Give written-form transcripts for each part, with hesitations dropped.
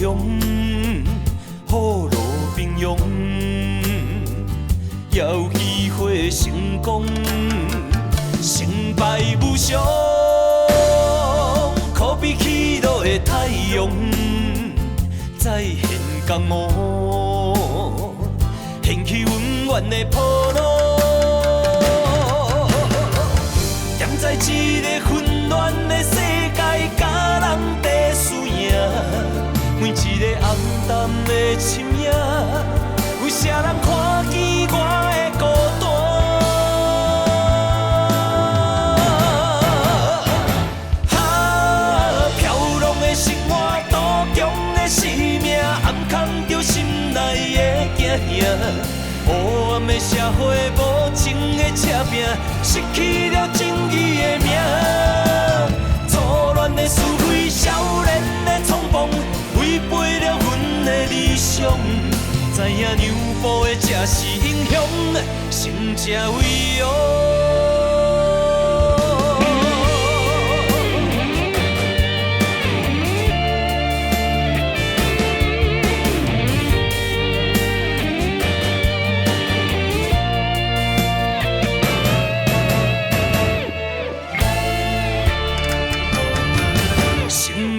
雄，雨露平庸，也有机会成功，成败无常，可比起落的太阳，再现江湖，掀起温暖的波浪。站在一个混乱的世界，甲人在输赢，每一个暗淡的深夜，有啥人看见我的孤单？飘浪的生活，多强的生命，暗藏着心内的惊吓。黑暗的社会，无情的车拼，失去了正义的名。错乱的是非，少年的冲动，违背了阮的理想。知影让步的才是英雄，成才为王。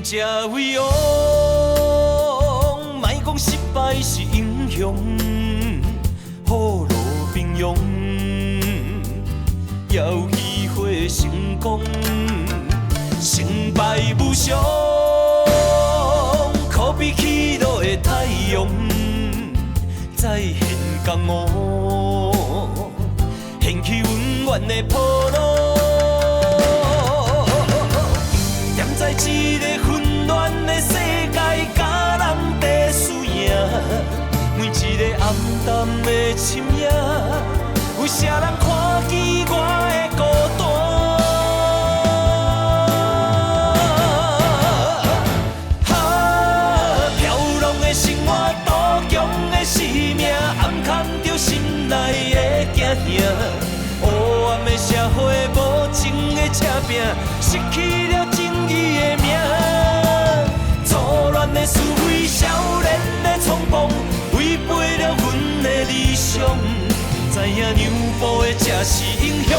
成为王，莫讲失败是英雄，雨露平庸，也有机会成功，成败无常，可比起落的太阳，再现江湖，掀起温暖的波浪。在一个混乱的世界，甲人在输赢，每一个暗淡的深夜，有啥人看见我的孤单？飘浪的生活，多强的生命，暗藏着心内的惊吓。黑暗的社会，无情的车拼，失去了正义的名。错乱的是非，少年的冲动，违背了阮的理想。知影让步的才是英雄，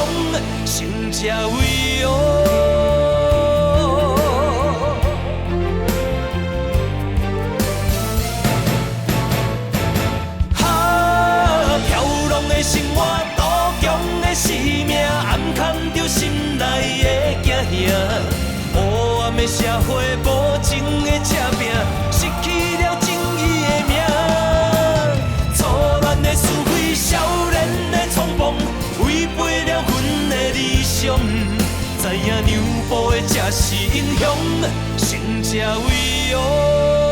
成才为王。飘浪的生活，多强的生命，暗藏着心内的惊吓。黑暗的社会，无情的车拼，失去了正义的名。错乱的是非，少年的冲动，违背了阮的理想。知影让步的才是英雄，成才为王。